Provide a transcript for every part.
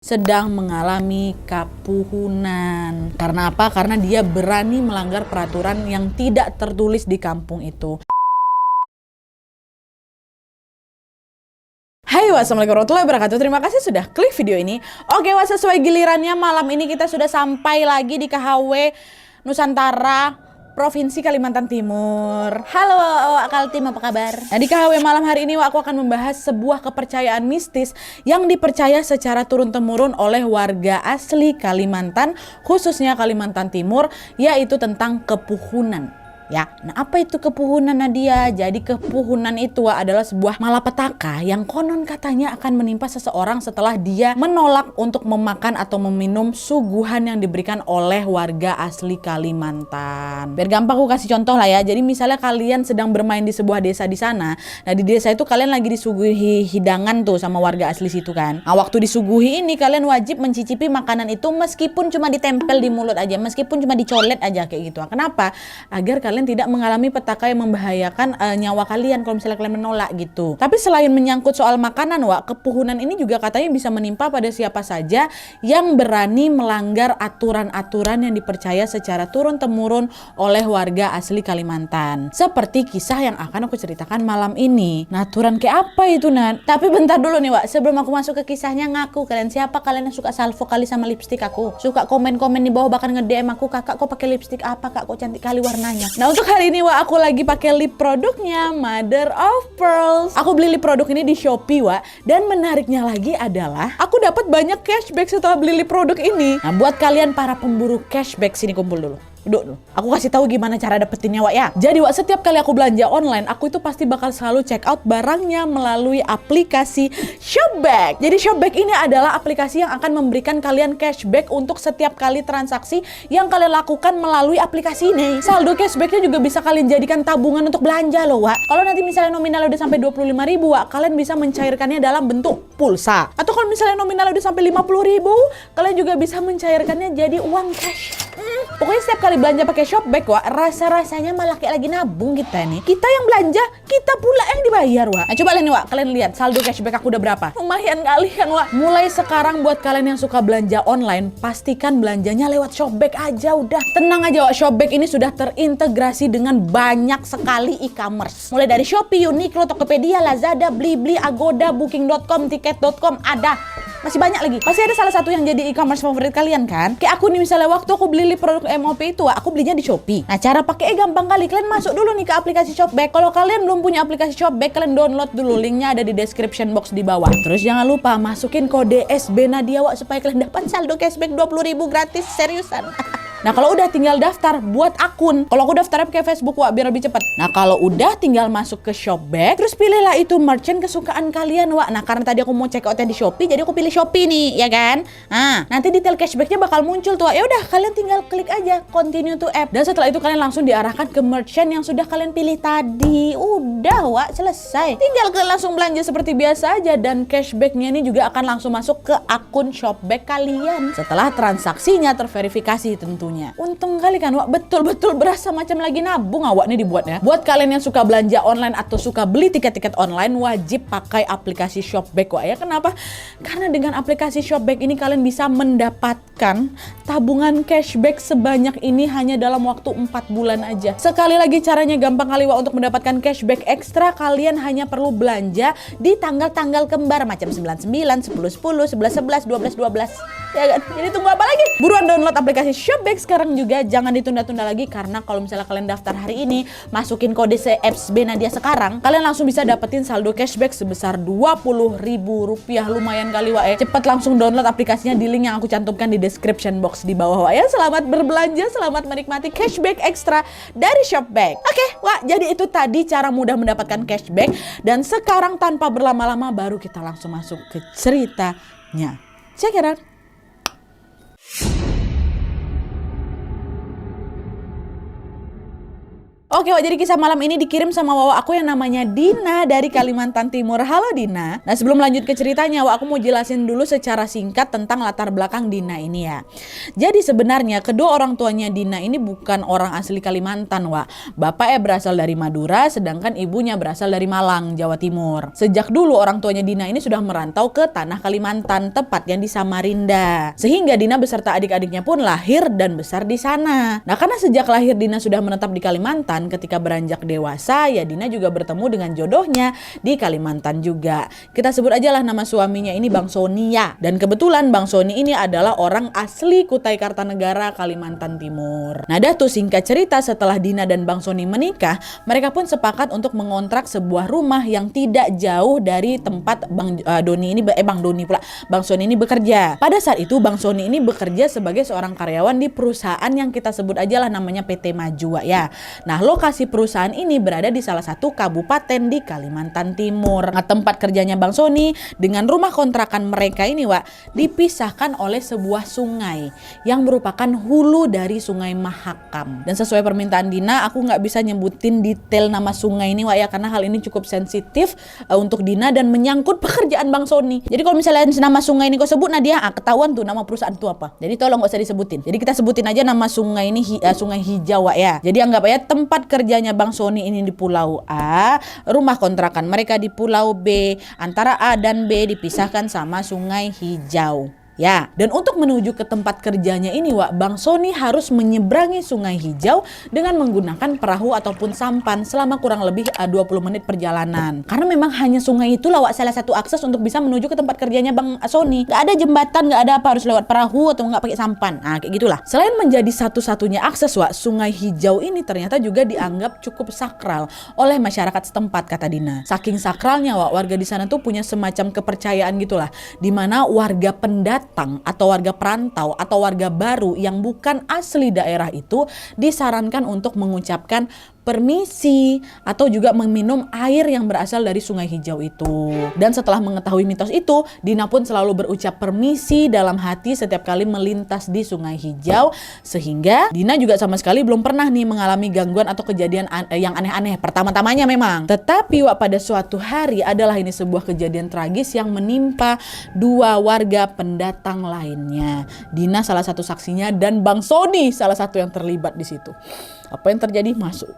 sedang mengalami kapuhunan. Karena apa? Karena dia berani melanggar peraturan yang tidak tertulis di kampung itu. Hai, wassalamualaikum warahmatullahi wabarakatuh. Terima kasih sudah klik video ini. Oke, sesuai gilirannya malam ini kita sudah sampai lagi di KHW Nusantara, Provinsi Kalimantan Timur. Halo Kaltim, apa kabar? Nah, di KHW malam hari ini aku akan membahas sebuah kepercayaan mistis yang dipercaya secara turun-temurun oleh warga asli Kalimantan, khususnya Kalimantan Timur, yaitu tentang kepuhunan. Ya, nah apa itu kepuhunan, Nadia? Jadi kepuhunan itu adalah sebuah malapetaka yang konon katanya akan menimpa seseorang setelah dia menolak untuk memakan atau meminum suguhan yang diberikan oleh warga asli Kalimantan. Biar gampang aku kasih contoh lah ya. Jadi misalnya kalian sedang bermain di sebuah desa di sana. Nah, di desa itu kalian lagi disuguhi hidangan tuh sama warga asli situ kan. Nah, waktu disuguhi ini kalian wajib mencicipi makanan itu meskipun cuma ditempel di mulut aja, meskipun cuma dicolet aja kayak gitu. Kenapa? Agar kalian tidak mengalami petaka yang membahayakan nyawa kalian kalau misalnya kalian menolak gitu. Tapi selain menyangkut soal makanan, kepuhunan ini juga katanya bisa menimpa pada siapa saja yang berani melanggar aturan-aturan yang dipercaya secara turun-temurun oleh warga asli Kalimantan. Seperti kisah yang akan aku ceritakan malam ini. Nah, aturan kayak apa itu, Nat? Tapi bentar dulu nih, sebelum aku masuk ke kisahnya, ngaku kalian siapa kalian yang suka salvo kali sama lipstik aku? Suka komen-komen di bawah, bahkan nge-DM aku, "Kakak kok pakai lipstik apa, Kak? Kok cantik kali warnanya?" Nah, untuk hari ini aku lagi pakai lip produknya Mother of Pearls. Aku beli lip produk ini di Shopee, dan menariknya lagi adalah aku dapat banyak cashback setelah beli lip produk ini. Nah, buat kalian para pemburu cashback, sini kumpul dulu. Duduk dulu. Aku kasih tahu gimana cara dapetinnya, ya. Jadi, setiap kali aku belanja online, aku itu pasti bakal selalu check out barangnya melalui aplikasi Shopback. Jadi, Shopback ini adalah aplikasi yang akan memberikan kalian cashback untuk setiap kali transaksi yang kalian lakukan melalui aplikasi ini. Saldo cashbacknya juga bisa kalian jadikan tabungan untuk belanja loh, Kalau nanti misalnya nominal udah sampai 25.000, kalian bisa mencairkannya dalam bentuk pulsa. Atau kalau misalnya nominal udah sampai 50.000, kalian juga bisa mencairkannya jadi uang cash. Pokoknya setiap kali belanja pakai Shopback, rasa-rasanya malah kayak lagi nabung kita nih. Kita yang belanja, kita pula yang dibayar, Nah, coba kalian lihat saldo cashback aku udah berapa. Lumayan kali kan, Mulai sekarang buat kalian yang suka belanja online, pastikan belanjanya lewat Shopback aja udah. Tenang aja, Shopback ini sudah terintegrasi dengan banyak sekali e-commerce. Mulai dari Shopee, Uniqlo, Tokopedia, Lazada, Blibli, Agoda, Booking.com, Tiket.com, ada. Masih banyak lagi. Pasti ada salah satu yang jadi e-commerce favorit kalian kan? Kayak aku nih, misalnya waktu aku beli produk MOP itu, aku belinya di Shopee. Nah, cara pakainya gampang kali. Kalian masuk dulu nih ke aplikasi Shopback. Kalau kalian belum punya aplikasi Shopback, kalian download dulu. Linknya ada di description box di bawah. Terus jangan lupa masukin kode SB Nadia, supaya kalian dapat saldo cashback 20.000 gratis. Seriusan. Nah, kalau udah tinggal daftar buat akun. Kalau aku daftarnya pakai Facebook, biar lebih cepat. Nah, kalau udah tinggal masuk ke Shopback, terus pilihlah itu merchant kesukaan kalian, Nah, karena tadi aku mau check outnya di Shopee, jadi aku pilih Shopee nih, ya kan? Nah, nanti detail cashbacknya bakal muncul tuh, Ya udah, kalian tinggal klik aja continue to app. Dan setelah itu kalian langsung diarahkan ke merchant yang sudah kalian pilih tadi. Udah, selesai. Tinggal kalian langsung belanja seperti biasa aja, dan cashbacknya ini juga akan langsung masuk ke akun Shopback kalian setelah transaksinya terverifikasi tentunya. Untung kali kan, betul-betul berasa macam lagi nabung nih dibuatnya. Buat kalian yang suka belanja online atau suka beli tiket-tiket online, wajib pakai aplikasi Shopback, ya. Kenapa? Karena dengan aplikasi Shopback ini kalian bisa mendapatkan tabungan cashback sebanyak ini hanya dalam waktu 4 bulan aja. Sekali lagi caranya gampang kali, untuk mendapatkan cashback ekstra. Kalian hanya perlu belanja di tanggal-tanggal kembar macam 99, 10, 10, 11, 11, 12, 12. Ya kan? Jadi tunggu apa lagi? Buruan download aplikasi Shopback sekarang juga, jangan ditunda-tunda lagi, karena kalau misalnya kalian daftar hari ini, masukin kode SB Nadia sekarang, kalian langsung bisa dapetin saldo cashback sebesar 20.000 rupiah. Lumayan kali, Cepet langsung download aplikasinya di link yang aku cantumkan di description box di bawah, ya. Selamat berbelanja, selamat menikmati cashback ekstra dari Shopback. Oke, jadi itu tadi cara mudah mendapatkan cashback. Dan sekarang tanpa berlama-lama, baru kita langsung masuk ke ceritanya. Check it out. Oke Wak, jadi kisah malam ini dikirim sama Wawa aku yang namanya Dina dari Kalimantan Timur. Halo Dina. Nah sebelum lanjut ke ceritanya Wak, aku mau jelasin dulu secara singkat tentang latar belakang Dina ini ya. Jadi sebenarnya kedua orang tuanya Dina ini bukan orang asli Kalimantan Wak. Bapaknya berasal dari Madura, sedangkan ibunya berasal dari Malang, Jawa Timur. Sejak dulu orang tuanya Dina ini sudah merantau ke tanah Kalimantan, tepatnya di Samarinda. Sehingga Dina beserta adik-adiknya pun lahir dan besar di sana. Nah karena sejak lahir Dina sudah menetap di Kalimantan, ketika beranjak dewasa ya Dina juga bertemu dengan jodohnya di Kalimantan juga. Kita sebut aja lah nama suaminya ini Bang Soni ya. Dan kebetulan Bang Soni ini adalah orang asli Kutai Kartanegara, Kalimantan Timur. Nah dah tuh singkat cerita, setelah Dina dan Bang Soni menikah, mereka pun sepakat untuk mengontrak sebuah rumah yang tidak jauh dari tempat Bang Soni ini bekerja. Pada saat itu Bang Soni ini bekerja sebagai seorang karyawan di perusahaan yang kita sebut aja lah namanya PT Maju ya. Nah lokasi perusahaan ini berada di salah satu kabupaten di Kalimantan Timur. Nah, tempat kerjanya Bang Soni dengan rumah kontrakan mereka ini Wak dipisahkan oleh sebuah sungai yang merupakan hulu dari Sungai Mahakam. Dan sesuai permintaan Dina, aku nggak bisa nyebutin detail nama sungai ini Wak ya, karena hal ini cukup sensitif untuk Dina dan menyangkut pekerjaan Bang Soni. Jadi kalau misalnya nama sungai ini kau sebut Nadia, ketahuan tuh nama perusahaan itu apa. Jadi tolong nggak usah disebutin. Jadi kita sebutin aja nama sungai ini Sungai Hijau Wak ya. Jadi anggap aja tempat kerjanya Bang Soni ini di Pulau A, rumah kontrakan mereka di Pulau B, antara A dan B dipisahkan sama Sungai Hijau. Ya, dan untuk menuju ke tempat kerjanya ini Wak, Bang Soni harus menyeberangi Sungai Hijau dengan menggunakan perahu ataupun sampan selama kurang lebih 20 menit perjalanan. Karena memang hanya sungai itulah Wak salah satu akses untuk bisa menuju ke tempat kerjanya Bang Soni. Gak ada jembatan, gak ada apa, harus lewat perahu atau nggak pakai sampan. Nah kayak gitulah. Selain menjadi satu-satunya akses Wak, Sungai Hijau ini ternyata juga dianggap cukup sakral oleh masyarakat setempat kata Dina. Saking sakralnya Wak, warga di sana tuh punya semacam kepercayaan gitulah, dimana warga pendatang atau warga perantau atau warga baru yang bukan asli daerah itu disarankan untuk mengucapkan permisi atau juga meminum air yang berasal dari Sungai Hijau itu. Dan setelah mengetahui mitos itu, Dina pun selalu berucap permisi dalam hati setiap kali melintas di Sungai Hijau, sehingga Dina juga sama sekali belum pernah nih mengalami gangguan atau kejadian yang aneh-aneh pertama-tamanya memang. Tetapi Wak, pada suatu hari adalah ini sebuah kejadian tragis yang menimpa dua warga pendatang lainnya. Dina salah satu saksinya dan Bang Soni salah satu yang terlibat di situ. Apa yang terjadi? Masuk.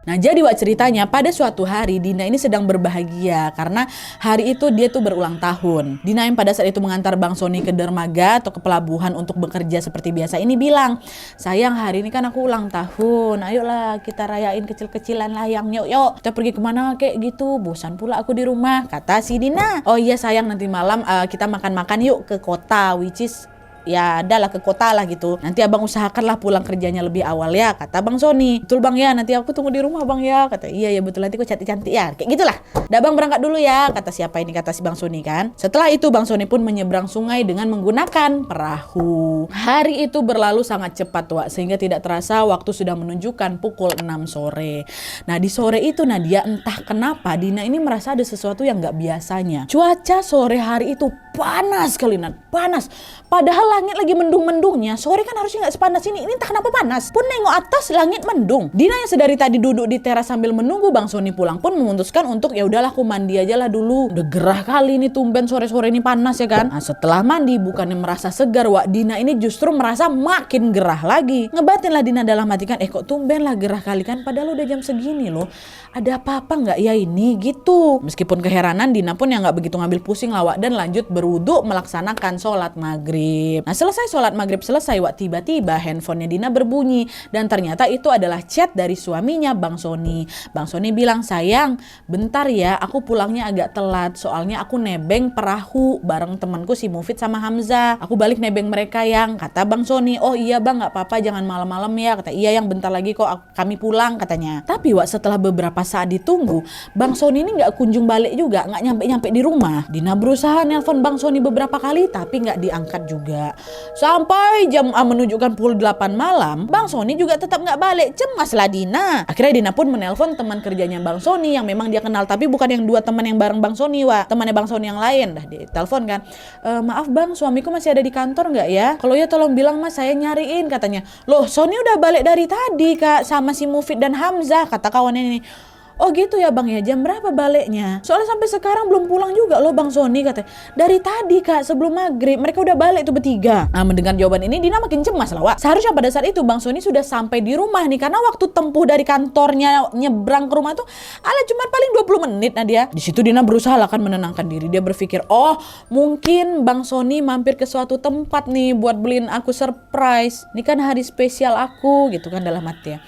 Nah jadi Wak ceritanya pada suatu hari Dina ini sedang berbahagia karena hari itu dia tuh berulang tahun. Dina yang pada saat itu mengantar Bang Soni ke dermaga atau ke pelabuhan untuk bekerja seperti biasa ini bilang, sayang hari ini kan aku ulang tahun, ayolah kita rayain kecil-kecilan lah yang yuk kita pergi kemana kayak gitu, bosan pula aku di rumah, kata si Dina. Oh iya sayang, nanti malam kita makan-makan yuk ke kota, which is ya adalah ke kota lah gitu. Nanti abang usahakanlah pulang kerjanya lebih awal ya, kata Bang Soni. Betul bang ya, nanti aku tunggu di rumah bang ya, kata. Iya ya betul, nanti aku cantik-cantik ya, kayak gitulah. Dah bang berangkat dulu ya, kata siapa ini, kata si Bang Soni kan. Setelah itu Bang Soni pun menyeberang sungai dengan menggunakan perahu. Hari itu berlalu sangat cepat Wak, sehingga tidak terasa waktu sudah menunjukkan pukul 6 sore. Nah di sore itu Nadia entah kenapa Dina ini merasa ada sesuatu yang gak biasanya. Cuaca sore hari itu panas sekali Nat, panas. Padahal langit lagi mendung-mendungnya, sore kan harusnya gak sepanas ini entah kenapa panas. Pun nengok atas langit mendung. Dina yang sedari tadi duduk di teras sambil menunggu Bang Soni pulang pun memutuskan untuk ya udahlah aku mandi aja lah dulu. Udah gerah kali ini tumben sore-sore ini panas ya kan. Nah setelah mandi bukannya merasa segar Wak, Dina ini justru merasa makin gerah lagi. Ngebatin lah Dina dalam hati kan, kok tumben lah gerah kali kan, padahal udah jam segini loh. Ada apa-apa gak ya ini gitu. Meskipun keheranan Dina pun yang gak begitu ngambil pusing lah Wak, dan lanjut berwudu melaksanakan sholat maghrib. Nah selesai sholat maghrib selesai Wak, tiba-tiba handphonenya Dina berbunyi dan ternyata itu adalah chat dari suaminya Bang Soni. Bang Soni bilang, sayang bentar ya aku pulangnya agak telat soalnya aku nebeng perahu bareng temanku si Mufid sama Hamzah. Aku balik nebeng mereka yang, kata Bang Soni. Oh iya bang gak apa-apa jangan malam-malam ya, kata. Iya yang bentar lagi kok kami pulang, katanya. Tapi Wak setelah beberapa saat ditunggu Bang Soni ini gak kunjung balik juga, gak nyampe-nyampe di rumah. Dina berusaha nelpon Bang Soni beberapa kali tapi gak diangkat juga. Wak. Sampai jam menunjukkan pukul 8 malam, Bang Sony juga tetap nggak balik. Cemaslah Dina. Akhirnya Dina pun menelpon teman kerjanya Bang Sony yang memang dia kenal, tapi bukan yang dua teman yang bareng Bang Sony, Wak. Temannya Bang Sony yang lain. Dah ditelepon kan. Maaf Bang, suamiku masih ada di kantor nggak ya? Kalau ya tolong bilang Mas, saya nyariin katanya. Loh, Sony udah balik dari tadi Kak sama si Mufid dan Hamzah, kata kawannya ini. Oh gitu ya Bang ya, jam berapa baliknya? Soalnya sampai sekarang belum pulang juga loh Bang Sony, katanya. Dari tadi Kak, sebelum maghrib mereka udah balik tuh bertiga. Nah, mendengar jawaban ini Dina makin cemas lah, Wak. Seharusnya pada saat itu Bang Sony sudah sampai di rumah nih, karena waktu tempuh dari kantornya nyebrang ke rumah tuh cuma paling 20 menit Nadia. Di situ Dina berusaha lah kan menenangkan diri. Dia berpikir, oh mungkin Bang Sony mampir ke suatu tempat nih buat beliin aku surprise. Ini kan hari spesial aku gitu kan dalam hati ya.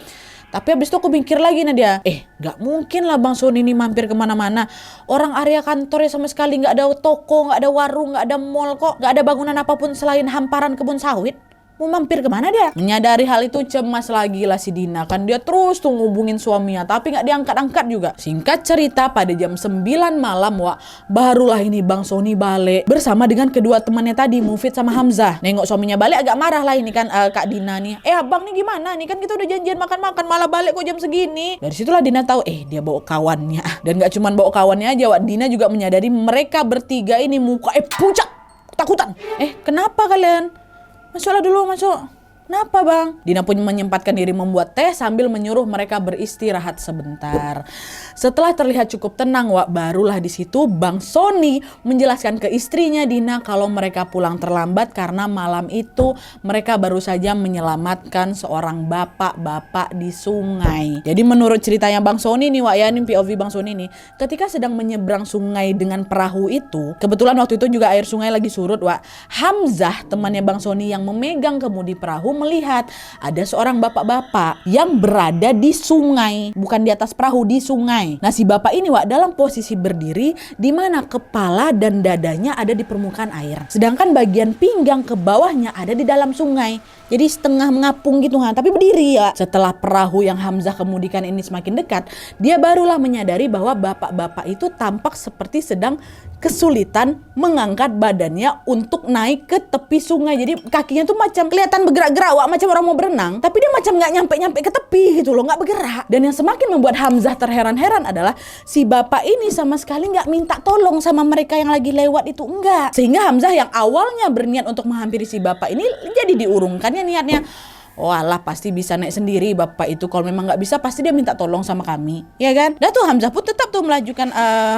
Tapi habis itu aku mikir lagi Nadia, gak mungkin lah Bang Sony ini mampir kemana-mana. Orang area kantornya sama sekali gak ada toko, gak ada warung, gak ada mall kok. Gak ada bangunan apapun selain hamparan kebun sawit. Mau mampir kemana dia? Menyadari hal itu cemas lagi lah si Dina. Kan dia terus tuh ngubungin suaminya, tapi gak diangkat-angkat juga. Singkat cerita, pada jam 9 malam, Wak, barulah ini Bang Sony balik bersama dengan kedua temannya tadi, Mufid sama Hamzah. Nengok suaminya balik agak marah lah ini kan Kak Dina nih. Abang nih gimana nih? Kan kita udah janjian makan-makan, malah balik kok jam segini. Dari situlah Dina tahu dia bawa kawannya. Dan gak cuman bawa kawannya aja, Wak. Dina juga menyadari mereka bertiga ini muka pucat, ketakutan. Kenapa kalian? Masuklah dulu, masuk. Kenapa Bang? Dina pun menyempatkan diri membuat teh sambil menyuruh mereka beristirahat sebentar. Setelah terlihat cukup tenang, Wak, barulah di situ Bang Sony menjelaskan ke istrinya Dina kalau mereka pulang terlambat karena malam itu mereka baru saja menyelamatkan seorang bapak-bapak di sungai. Jadi menurut ceritanya Bang Sony nih, Wak, ya, ini POV Bang Sony nih, ketika sedang menyeberang sungai dengan perahu itu, kebetulan waktu itu juga air sungai lagi surut, Wak. Hamzah, temannya Bang Sony yang memegang kemudi perahu, melihat ada seorang bapak-bapak yang berada di sungai, bukan di atas perahu, di sungai. Nah, si bapak ini, Wak, dalam posisi berdiri di mana kepala dan dadanya ada di permukaan air, sedangkan bagian pinggang ke bawahnya ada di dalam sungai. Jadi setengah mengapung gitu kan, tapi berdiri ya. Setelah perahu yang Hamzah kemudikan ini semakin dekat, dia barulah menyadari bahwa bapak-bapak itu tampak seperti sedang kesulitan mengangkat badannya untuk naik ke tepi sungai. Jadi kakinya tuh macam kelihatan bergerak-gerak, Wak, macam orang mau berenang, tapi dia macam nggak nyampe-nyampe ke tepi gitu loh, nggak bergerak. Dan yang semakin membuat Hamzah terheran-heran adalah si bapak ini sama sekali nggak minta tolong sama mereka yang lagi lewat itu, enggak. Sehingga Hamzah yang awalnya berniat untuk menghampiri si bapak ini jadi diurungkannya niatnya. Oh alah, pasti bisa naik sendiri bapak itu. Kalau memang nggak bisa pasti dia minta tolong sama kami, ya kan? Dan tuh Hamzah pun tetap tuh melajukan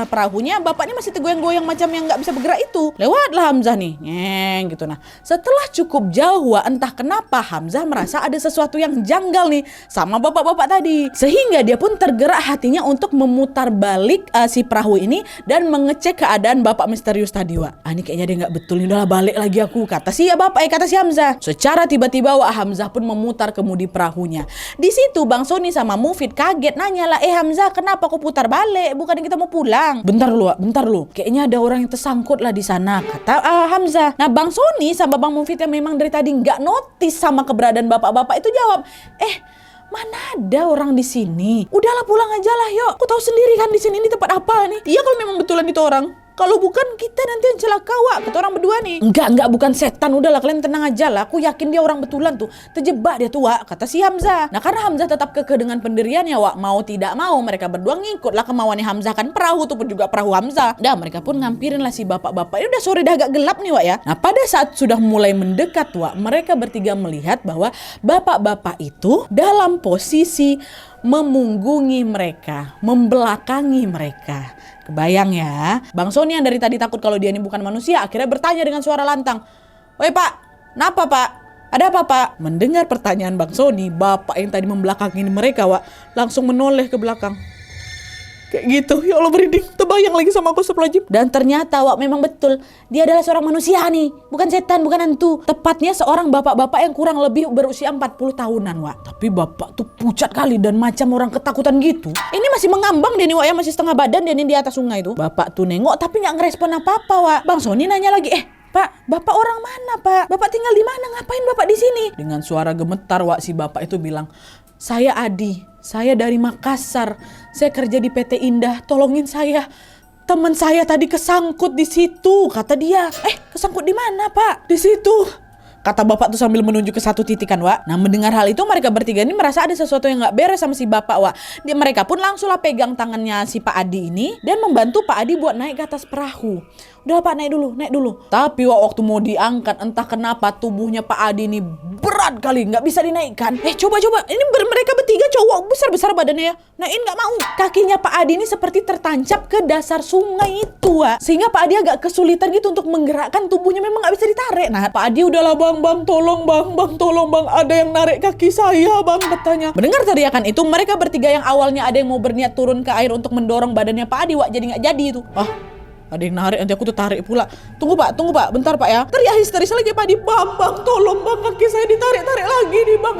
perahunya. Bapaknya masih tergoyang-goyang macam yang nggak bisa bergerak itu. Lewatlah Hamzah nih, ngeng gitu. Nah, setelah cukup jauh, entah kenapa Hamzah merasa ada sesuatu yang janggal nih sama bapak-bapak tadi, sehingga dia pun tergerak hatinya untuk memutar balik si perahu ini dan mengecek keadaan bapak misterius tadi, Wak. Ini kayaknya dia nggak betul nih, udahlah balik lagi aku, kata si kata si Hamzah. Secara tiba-tiba, Wak, Hamzah pun memutar kemudi perahunya. Di situ Bang Sony sama Mufid kaget, nanya lah, Hamzah, kenapa kau putar balik? Bukannya kita mau pulang? Bentar lu, kayaknya ada orang yang tersangkut lah di sana, kata Hamzah. Nah, Bang Sony sama Bang Mufid yang memang dari tadi nggak notice sama keberadaan bapak-bapak itu jawab, mana ada orang di sini? Udahlah pulang aja lah, yuk. Aku tahu sendiri kan di sini ini tempat apa nih. Iya kalau memang betulan itu orang. Kalau bukan kita nanti yang celaka, Wak, kata orang berdua nih. Enggak, bukan setan. Udahlah kalian tenang aja lah. Aku yakin dia orang betulan tuh. Terjebak dia tuh, Wak, kata si Hamzah. Nah, karena Hamzah tetap kekeh dengan pendiriannya, Wak, mau tidak mau mereka berdua ngikut lah kemauannya Hamzah, kan perahu tuh pun juga perahu Hamzah. Dah mereka pun ngampirin lah si bapak-bapak. Ini udah sore, dah agak gelap nih, Wak, ya. Nah, pada saat sudah mulai mendekat, Wak, mereka bertiga melihat bahwa bapak-bapak itu dalam posisi memunggungi mereka, membelakangi mereka. Kebayang ya, Bang Sony yang dari tadi takut kalau dia ini bukan manusia, akhirnya bertanya dengan suara lantang, "Woi Pak, kenapa Pak? Ada apa Pak?" Mendengar pertanyaan Bang Sony, bapak yang tadi membelakangi mereka, Wak, langsung menoleh ke belakang. Kayak gitu, ya Allah merinding, terbayang lagi sama aku astagfirullahaladzim. Dan ternyata, Wak, memang betul, dia adalah seorang manusia nih, bukan setan, bukan hantu. Tepatnya seorang bapak-bapak yang kurang lebih berusia 40 tahunan, Wak. Tapi bapak tuh pucat kali dan macam orang ketakutan gitu. Ini masih mengambang dia nih, Wak, ya, masih setengah badan dia nih di atas sungai tuh. Bapak tuh nengok tapi gak ngerespon apa-apa, Wak. Bang Sony nanya lagi, Pak, bapak orang mana, Pak? Bapak tinggal di mana? Ngapain bapak di sini? Dengan suara gemetar, Wak, si bapak itu bilang, "Saya Adi, saya dari Makassar. Saya kerja di PT Indah. Tolongin saya. Teman saya tadi kesangkut di situ," kata dia. Kesangkut di mana, Pak? Di situ. Kata bapak tuh sambil menunjuk ke satu titik kan, Wak. Nah, mendengar hal itu mereka bertiga ini merasa ada sesuatu yang nggak beres sama si bapak, Wak. Mereka pun langsung lah pegang tangannya si Pak Adi ini dan membantu Pak Adi buat naik ke atas perahu. Udah Pak, naik dulu. Tapi waktu mau diangkat, entah kenapa tubuhnya Pak Adi ini berat kali, nggak bisa dinaikkan. Coba. Ini mereka bertiga cowok besar badannya ya. Naikin nggak mau. Kakinya Pak Adi ini seperti tertancap ke dasar sungai itu, Wak. Sehingga Pak Adi agak kesulitan gitu untuk menggerakkan tubuhnya, memang nggak bisa ditarik. Nah, Pak Adi udahlah bang, tolong bang, ada yang narik kaki saya bang, katanya. Mendengar teriakan itu, mereka bertiga yang awalnya ada yang mau berniat turun ke air untuk mendorong badannya Pak Adi, Wak, jadi nggak jadi itu. Ada yang narik, nanti aku tuh tarik pula. Tunggu pak, bentar pak ya. Teriak histeris lagi Pak Adi, bang, tolong bang, kaki saya ditarik lagi nih bang.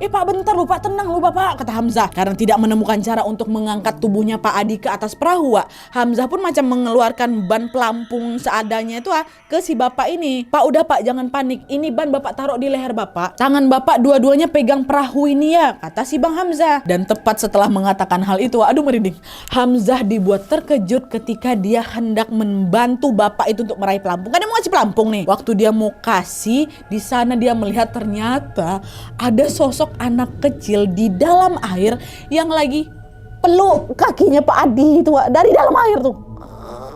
Pak bentar lu pak, tenang lu bapak, kata Hamzah. Karena tidak menemukan cara untuk mengangkat tubuhnya Pak Adi ke atas perahu, Wak. Hamzah pun macam mengeluarkan ban pelampung seadanya itu ke si bapak ini. Pak udah pak, jangan panik, ini ban bapak taruh di leher bapak, tangan bapak dua-duanya pegang perahu ini ya, kata si bang Hamzah. Dan tepat setelah mengatakan hal itu, aduh merinding, Hamzah dibuat terkejut ketika dia hendak membantu bapak itu untuk meraih pelampung. Kan dia mau ngasih pelampung nih. Waktu dia mau kasih, di sana dia melihat ternyata ada sosok anak kecil di dalam air yang lagi peluk kakinya Pak Adi itu, Wak, dari dalam air tuh.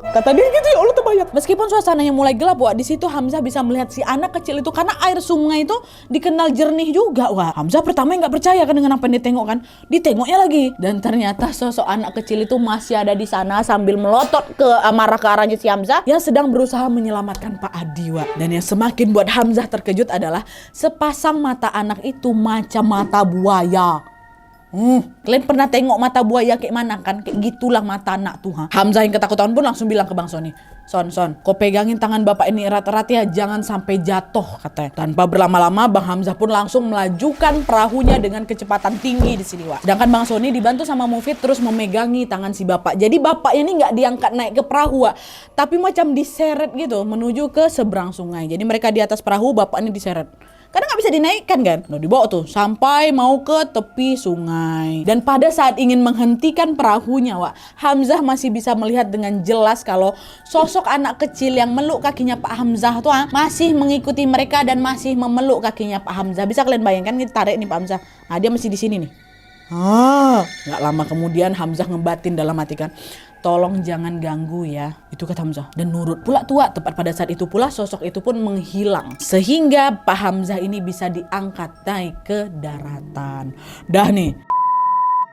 Kata dia gitu, ya Allah terbayang. Meskipun suasananya mulai gelap, Wak, di situ Hamzah bisa melihat si anak kecil itu karena air sungai itu dikenal jernih juga, Wak. Hamzah pertama nggak percaya kan dengan apa yang ditengok kan. Ditengoknya lagi dan ternyata sosok anak kecil itu masih ada di sana sambil melotot ke marah ke arahnya si Hamzah yang sedang berusaha menyelamatkan Pak Adi, Wak. Dan yang semakin buat Hamzah terkejut adalah sepasang mata anak itu macam mata buaya. Kalian pernah tengok mata buaya kayak mana kan? Kayak gitulah mata anak tuh. Hamzah yang ketakutan pun langsung bilang ke Bang Sony, Son, kau pegangin tangan bapak ini erat-erat ya, jangan sampai jatuh, katanya. Tanpa berlama-lama Bang Hamzah pun langsung melajukan perahunya dengan kecepatan tinggi di sini, Wak. Sedangkan Bang Sony dibantu sama Mufid terus memegangi tangan si bapak. Jadi bapaknya ini nggak diangkat naik ke perahu, Wak, tapi macam diseret gitu menuju ke seberang sungai. Jadi mereka di atas perahu, bapak ini diseret. Karena nggak bisa dinaikkan kan. Nah, dibawa tuh sampai mau ke tepi sungai. Dan pada saat ingin menghentikan perahunya, Wak, Hamzah masih bisa melihat dengan jelas kalau sosok anak kecil yang meluk kakinya Pak Hamzah tuh masih mengikuti mereka dan masih memeluk kakinya Pak Hamzah. Bisa kalian bayangkan, kita tarik nih Pak Hamzah. Nah, dia masih di sini nih. Nggak lama kemudian Hamzah ngebatin dalam hati kan, tolong jangan ganggu ya, itu kata Hamzah. Dan nurut pula tua. Tepat pada saat itu pula sosok itu pun menghilang, sehingga Pak Hamzah ini bisa diangkat naik ke daratan. Dah nih,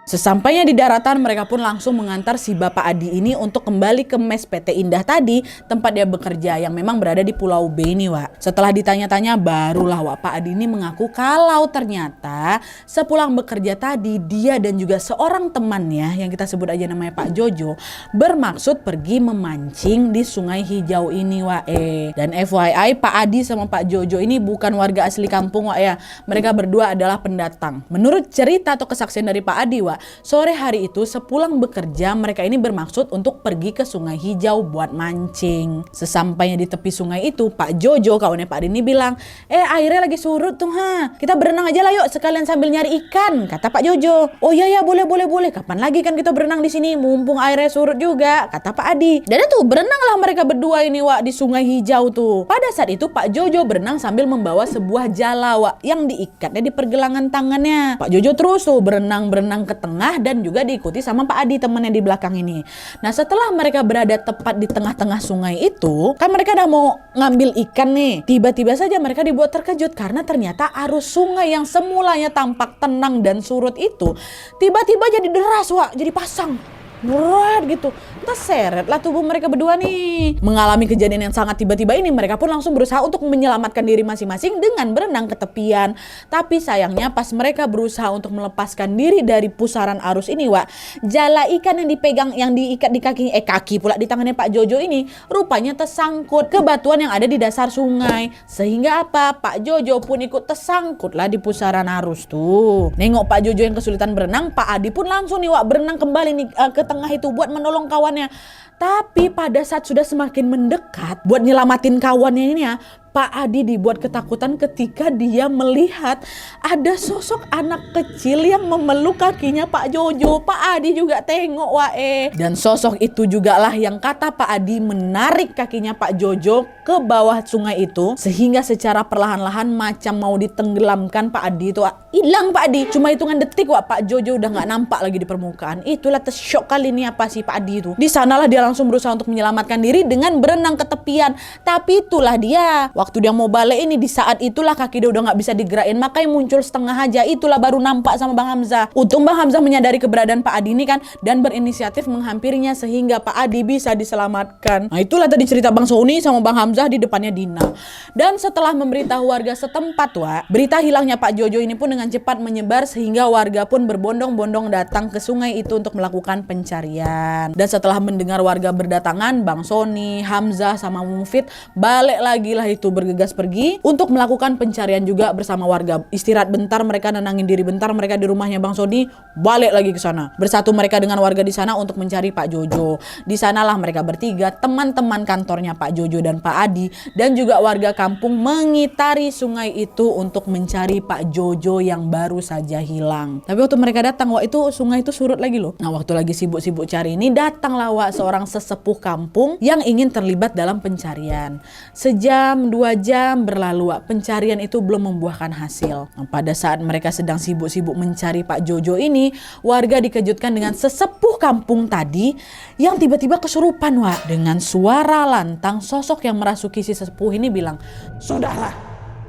sesampainya di daratan, mereka pun langsung mengantar si Bapak Adi ini untuk kembali ke mes PT Indah tadi, tempat dia bekerja yang memang berada di Pulau B ini, Wak. Setelah ditanya-tanya, barulah Wak, Pak Adi ini mengaku kalau ternyata sepulang bekerja tadi, dia dan juga seorang temannya yang kita sebut aja namanya Pak Jojo bermaksud pergi memancing di Sungai Hijau ini, Wak. Dan FYI, Pak Adi sama Pak Jojo ini bukan warga asli kampung, Wak, ya. Mereka berdua adalah pendatang. Menurut cerita atau kesaksian dari Pak Adi, Wak, sore hari itu sepulang bekerja mereka ini bermaksud untuk pergi ke Sungai Hijau buat mancing. Sesampainya di tepi sungai itu, Pak Jojo kawannya Pak Adi ini bilang, airnya lagi surut tuh, kita berenang aja lah yuk sekalian sambil nyari ikan, kata Pak Jojo. Oh iya ya, boleh. Kapan lagi kan kita berenang di sini, mumpung airnya surut juga, kata Pak Adi. Dan itu berenanglah mereka berdua ini, Wak, di Sungai Hijau tuh. Pada saat itu Pak Jojo berenang sambil membawa sebuah jala, Wak, yang diikatnya di pergelangan tangannya. Pak Jojo terus tuh berenang ke tengah dan juga diikuti sama Pak Adi temannya di belakang ini. Nah, setelah mereka berada tepat di tengah-tengah sungai itu, kan mereka udah mau ngambil ikan nih. Tiba-tiba saja mereka dibuat terkejut karena ternyata arus sungai yang semulanya tampak tenang dan surut itu tiba-tiba jadi deras, Wak, jadi pasang. Berat gitu, terseret lah tubuh mereka berdua nih. Mengalami kejadian yang sangat tiba-tiba ini, mereka pun langsung berusaha untuk menyelamatkan diri masing-masing dengan berenang ke tepian. Tapi sayangnya pas mereka berusaha untuk melepaskan diri dari pusaran arus ini, Wak, jala ikan yang dipegang, yang diikat di kaki pula di tangannya Pak Jojo ini rupanya tersangkut ke batuan yang ada di dasar sungai. Sehingga apa? Pak Jojo pun ikut tersangkut lah di pusaran arus tuh. Nengok Pak Jojo yang kesulitan berenang, Pak Adi pun langsung nih, Wak, berenang kembali nih ke tengah itu buat menolong kawannya. Tapi pada saat sudah semakin mendekat buat nyelamatin kawannya ini ya, Pak Adi dibuat ketakutan ketika dia melihat ada sosok anak kecil yang memeluk kakinya Pak Jojo. Pak Adi juga tengok wae. Dan sosok itu juga lah yang kata Pak Adi menarik kakinya Pak Jojo ke bawah sungai itu. Sehingga secara perlahan-lahan macam mau ditenggelamkan Pak Adi itu. Hilang Pak Adi. Cuma hitungan detik Pak Jojo udah gak nampak lagi di permukaan. Itulah tersyok kali ini apa sih Pak Adi itu. Di sanalah dia langsung berusaha untuk menyelamatkan diri dengan berenang ke tepian. Tapi itulah dia. Waktu dia mau balik ini, di saat itulah kaki dia udah gak bisa digerakin, makanya muncul setengah aja. Itulah baru nampak sama Bang Hamzah. Untung Bang Hamzah menyadari keberadaan Pak Adi ini kan, dan berinisiatif menghampirinya sehingga Pak Adi bisa diselamatkan. Nah itulah tadi cerita Bang Sony sama Bang Hamzah, di depannya Dina. Dan setelah memberitahu warga setempat berita hilangnya Pak Jojo ini pun dengan cepat menyebar sehingga warga pun berbondong-bondong datang ke sungai itu untuk melakukan pencarian. Dan setelah mendengar warga berdatangan, Bang Sony, Hamzah sama Mufid balik lagi lah itu bergegas pergi untuk melakukan pencarian juga bersama warga. Istirahat bentar, mereka nenangin diri bentar, mereka di rumahnya Bang Sony, balik lagi ke sana. Bersatu mereka dengan warga di sana untuk mencari Pak Jojo. Di sanalah mereka bertiga, teman-teman kantornya Pak Jojo dan Pak Adi, dan juga warga kampung mengitari sungai itu untuk mencari Pak Jojo yang baru saja hilang. Tapi waktu mereka datang, itu sungai itu surut lagi loh. Nah waktu lagi sibuk-sibuk cari ini, datanglah seorang sesepuh kampung yang ingin terlibat dalam pencarian. Sejam, 2 jam berlalu, pencarian itu belum membuahkan hasil. Nah, pada saat mereka sedang sibuk-sibuk mencari Pak Jojo ini, warga dikejutkan dengan sesepuh kampung tadi yang tiba-tiba kesurupan dengan suara lantang. Sosok yang merasuki si sesepuh ini bilang, "Sudahlah,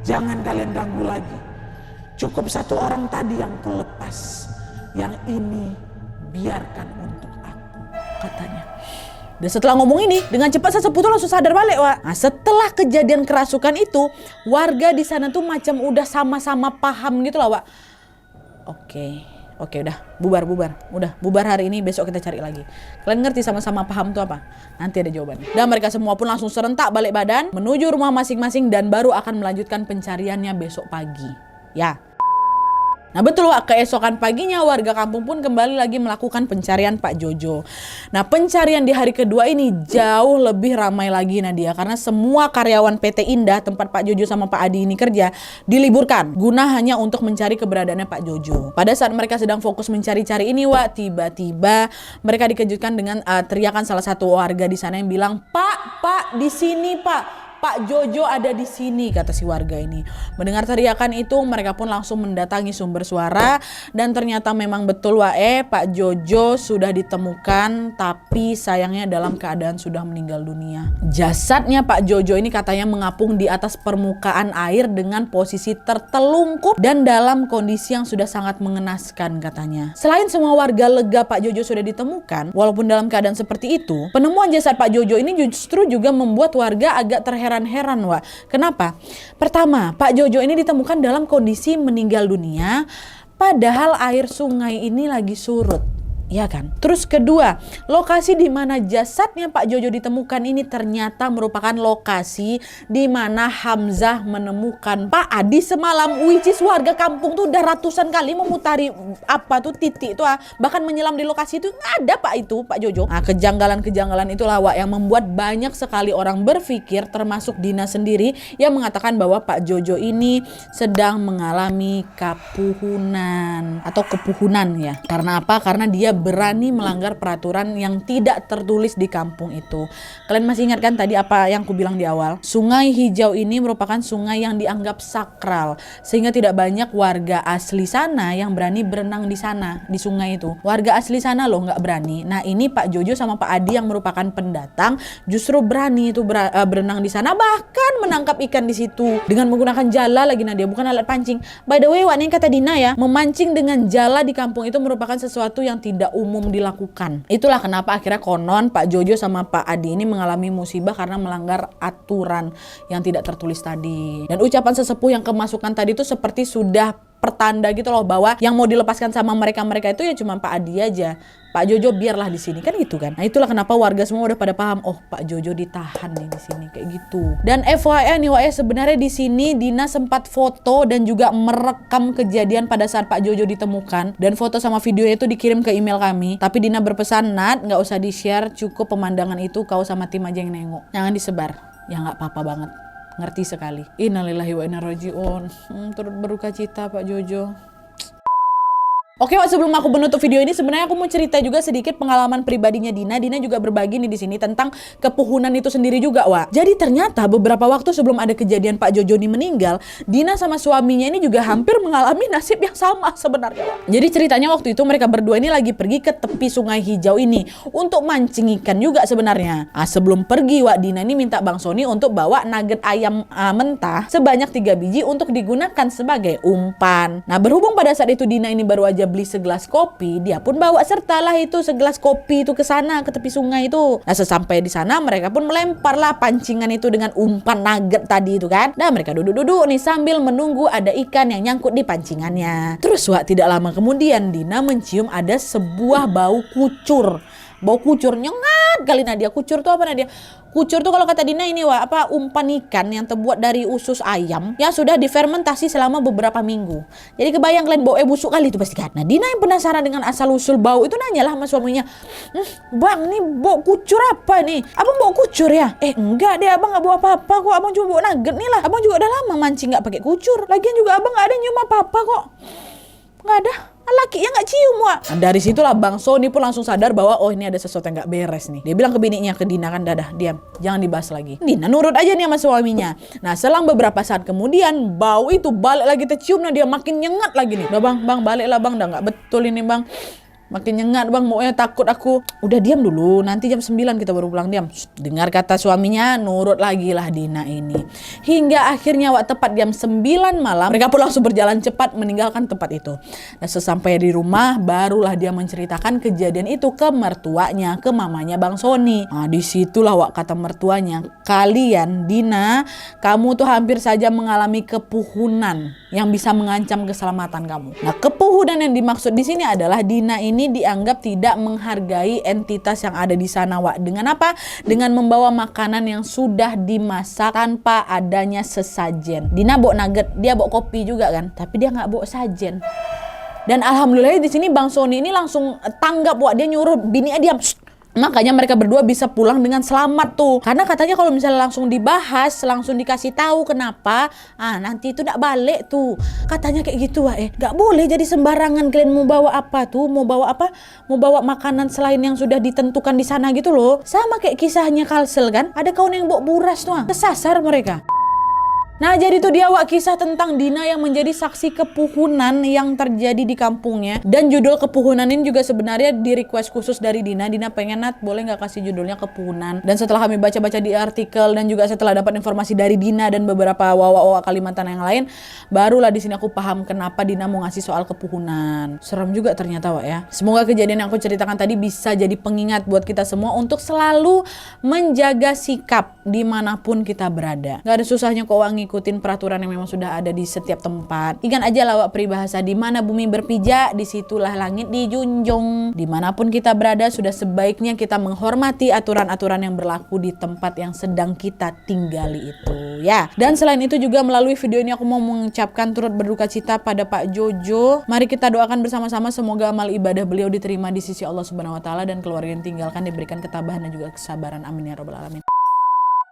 jangan kalian ganggu lagi. Cukup satu orang tadi yang terlepas. Yang ini biarkan untuk aku," katanya. Dan setelah ngomong ini, dengan cepat sesepuh itu langsung sadar balik, Nah, setelah kejadian kerasukan itu, warga di sana tuh macam udah sama-sama paham gitu lah, Oke, udah bubar. Udah bubar hari ini, besok kita cari lagi. Kalian ngerti sama-sama paham tuh apa? Nanti ada jawabannya. Dan mereka semua pun langsung serentak balik badan, menuju rumah masing-masing dan baru akan melanjutkan pencariannya besok pagi. Ya. Nah betul keesokan paginya warga kampung pun kembali lagi melakukan pencarian Pak Jojo. Nah pencarian di hari kedua ini jauh lebih ramai lagi Nadia, karena semua karyawan PT Indah tempat Pak Jojo sama Pak Adi ini kerja diliburkan guna hanya untuk mencari keberadaannya Pak Jojo. Pada saat mereka sedang fokus mencari-cari ini tiba-tiba mereka dikejutkan dengan teriakan salah satu warga di sana yang bilang, Pak, di sini Pak Jojo ada di sini," kata si warga ini. Mendengar teriakan itu, mereka pun langsung mendatangi sumber suara dan ternyata memang betul Pak Jojo sudah ditemukan, tapi sayangnya dalam keadaan sudah meninggal dunia. Jasadnya Pak Jojo ini katanya mengapung di atas permukaan air dengan posisi tertelungkup dan dalam kondisi yang sudah sangat mengenaskan katanya. Selain semua warga lega Pak Jojo sudah ditemukan, walaupun dalam keadaan seperti itu, penemuan jasad Pak Jojo ini justru juga membuat warga agak terheran. Kenapa? Pertama, Pak Jojo ini ditemukan dalam kondisi meninggal dunia, padahal air sungai ini lagi surut. Ya kan? Terus kedua, lokasi di mana jasadnya Pak Jojo ditemukan ini ternyata merupakan lokasi di mana Hamzah menemukan Pak Adi semalam, which is warga kampung tuh udah ratusan kali memutari titik itu, bahkan menyelam di lokasi itu ada Pak Jojo. Nah, kejanggalan-kejanggalan itulah yang membuat banyak sekali orang berpikir, termasuk Dina sendiri yang mengatakan bahwa Pak Jojo ini sedang mengalami kepuhunan ya. Karena apa? Karena dia berani melanggar peraturan yang tidak tertulis di kampung itu. Kalian masih ingat kan tadi apa yang aku bilang di awal? Sungai Hijau ini merupakan sungai yang dianggap sakral, sehingga tidak banyak warga asli sana yang berani berenang di sana, di sungai itu. Warga asli sana loh nggak berani. Nah ini Pak Jojo sama Pak Adi yang merupakan pendatang justru berani itu berenang di sana, bahkan menangkap ikan di situ dengan menggunakan jala lagi Nadia, bukan alat pancing. By the way, ini kata Dina ya, memancing dengan jala di kampung itu merupakan sesuatu yang tidak umum dilakukan. Itulah kenapa akhirnya konon Pak Jojo sama Pak Adi ini mengalami musibah karena melanggar aturan yang tidak tertulis tadi. Dan ucapan sesepuh yang kemasukan tadi itu seperti sudah pertanda gitu loh, bahwa yang mau dilepaskan sama mereka itu ya cuma Pak Adi aja. Pak Jojo biarlah di sini kan gitu kan. Nah itulah kenapa warga semua udah pada paham, oh Pak Jojo ditahan nih di sini kayak gitu. Dan FYI nih sebenarnya di sini Dina sempat foto dan juga merekam kejadian pada saat Pak Jojo ditemukan, dan foto sama videonya itu dikirim ke email kami. Tapi Dina berpesan, Nat nggak usah di share, cukup pemandangan itu kau sama tim aja yang nengok, jangan disebar. Ya nggak apa-apa banget. ngerti sekali. Innalillahi wa inna rajiun. Turut berduka cita Pak Jojo. Oke, Wak, sebelum aku menutup video ini sebenarnya aku mau cerita juga sedikit pengalaman pribadinya Dina. Dina juga berbagi nih di sini tentang kepuhunan itu sendiri juga, Wak. Jadi ternyata beberapa waktu sebelum ada kejadian Pak Jojo ini meninggal, Dina sama suaminya ini juga hampir mengalami nasib yang sama sebenarnya, Wak. Jadi ceritanya waktu itu mereka berdua ini lagi pergi ke tepi Sungai Hijau ini untuk mancing ikan juga sebenarnya. Nah, sebelum pergi, Wak, Dina ini minta Bang Sony untuk bawa nugget ayam mentah sebanyak 3 biji untuk digunakan sebagai umpan. Nah, berhubung pada saat itu Dina ini baru aja beli segelas kopi, dia pun bawa sertalah itu segelas kopi itu ke sana, ke tepi sungai itu. Nah, sesampai di sana mereka pun melemparlah pancingan itu dengan umpan nugget tadi itu kan. Dan mereka duduk-duduk nih sambil menunggu ada ikan yang nyangkut di pancingannya. Terus, Wak, tidak lama kemudian Dina mencium ada sebuah bau kucur. Bau kucur nyengat kali Nadia. Kucur tuh apa Nadia? Kucur tuh kalau kata Dina ini, Wak, apa umpan ikan yang terbuat dari usus ayam yang sudah difermentasi selama beberapa minggu. Jadi kebayang kalian bau busuk kali itu pasti kan. Nah, Dina yang penasaran dengan asal usul bau itu nanyalah sama suaminya, Bang, ini bau kucur apa nih? Abang bau kucur ya? Enggak deh, abang nggak bau apa-apa kok. Abang cuma bau nugget nih lah. Abang juga udah lama mancing nggak pakai kucur. Lagian juga abang nggak ada nyium apa-apa kok. Nggak ada. Laki yang nggak cium, Wak. Nah, dari situlah Bang Sony pun langsung sadar bahwa oh ini ada sesuatu yang nggak beres nih. Dia bilang ke bininya, ke Dina kan, dadah diam, jangan dibahas lagi. Dina nurut aja nih sama suaminya. Nah, selang beberapa saat kemudian bau itu balik lagi tercium. Nah, dia makin nyengat lagi nih. Udah bang baliklah bang, udah nggak betul ini bang. Makin nyengat bang, maunya takut aku. Udah diam dulu, nanti jam 9 kita baru pulang. Diam. Dengar kata suaminya, nurut lagi lah Dina ini. Hingga akhirnya waktu tepat jam 9 malam, mereka pun langsung berjalan cepat meninggalkan tempat itu. Nah, sesampai di rumah, barulah dia menceritakan kejadian itu ke mertuanya, ke mamanya Bang Sony. Nah, disitulah Wak kata mertuanya, kalian Dina, kamu tuh hampir saja mengalami kepuhunan yang bisa mengancam keselamatan kamu. Nah, kepuhunan yang dimaksud di sini adalah Dina ini dianggap tidak menghargai entitas yang ada di sana, Wak. Dengan apa? Dengan membawa makanan yang sudah dimasak tanpa adanya sesajen. Dina bawa nugget, dia bawa kopi juga kan, tapi dia nggak bawa sajen. Dan alhamdulillah di sini Bang Sony ini langsung tanggap, Wak. Dia nyuruh bininya diam. Makanya mereka berdua bisa pulang dengan selamat tuh. Karena katanya kalau misalnya langsung dibahas, langsung dikasih tahu kenapa, nanti itu gak balik tuh. Katanya kayak gitu, Wak. Gak boleh jadi sembarangan kalian mau bawa apa tuh, mau bawa apa? Mau bawa makanan selain yang sudah ditentukan di sana gitu loh. Sama kayak kisahnya Kalsel kan. Ada kawan yang bawa buras tuh, kesasar mereka. Nah, jadi itu dia, Wak, kisah tentang Dina yang menjadi saksi kepuhunan yang terjadi di kampungnya. Dan judul kepuhunan ini juga sebenarnya di request khusus dari Dina. Dina pengen, Nat, boleh nggak kasih judulnya kepuhunan? Dan setelah kami baca-baca di artikel dan juga setelah dapat informasi dari Dina dan beberapa wawa-wawa Kalimantan yang lain, barulah di sini aku paham kenapa Dina mau ngasih soal kepuhunan. Serem juga ternyata, Wak, ya. Semoga kejadian yang aku ceritakan tadi bisa jadi pengingat buat kita semua untuk selalu menjaga sikap dimanapun kita berada. Gak ada susahnya kok, Wak, ikutin peraturan yang memang sudah ada di setiap tempat. Ingat aja lah, Wak, peribahasa, di mana bumi berpijak, disitulah langit dijunjung. Dimanapun kita berada, sudah sebaiknya kita menghormati aturan-aturan yang berlaku di tempat yang sedang kita tinggali itu, ya. Dan selain itu juga melalui video ini aku mau mengucapkan turut berduka cita pada Pak Jojo. Mari kita doakan bersama-sama semoga amal ibadah beliau diterima di sisi Allah Subhanahu wa taala dan keluarga yang tinggalkan diberikan ketabahan dan juga kesabaran. Amin ya rabbal alamin.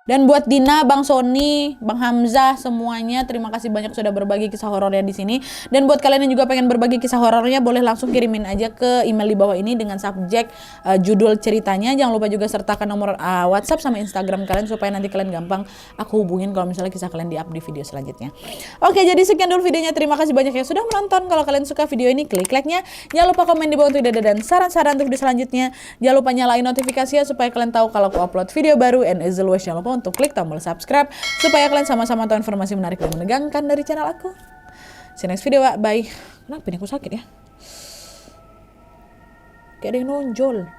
Dan buat Dina, Bang Sony, Bang Hamzah, semuanya terima kasih banyak sudah berbagi kisah horornya di sini. Dan buat kalian yang juga pengen berbagi kisah horornya, boleh langsung kirimin aja ke email di bawah ini dengan subjek judul ceritanya. Jangan lupa juga sertakan nomor WhatsApp sama Instagram kalian supaya nanti kalian gampang aku hubungin kalau misalnya kisah kalian di-up di video selanjutnya. Oke, jadi sekian dulu videonya. Terima kasih banyak yang sudah menonton. Kalau kalian suka video ini, klik like-nya. Jangan lupa komen di bawah untuk ide dan saran-saran untuk video selanjutnya. Jangan lupa nyalain notifikasinya supaya kalian tahu kalau aku upload video baru. And as always, jangan lupa untuk klik tombol subscribe supaya kalian sama-sama tahu informasi menarik dan menegangkan dari channel aku. See you next video, Wak. Bye. Kenapa ini aku sakit ya? Kayak ada yang nonjol.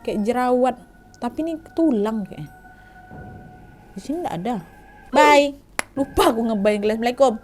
Kayak jerawat. Tapi ini tulang kayaknya. Di sini nggak ada. Bye. Lupa aku ngebayang. Assalamualaikum.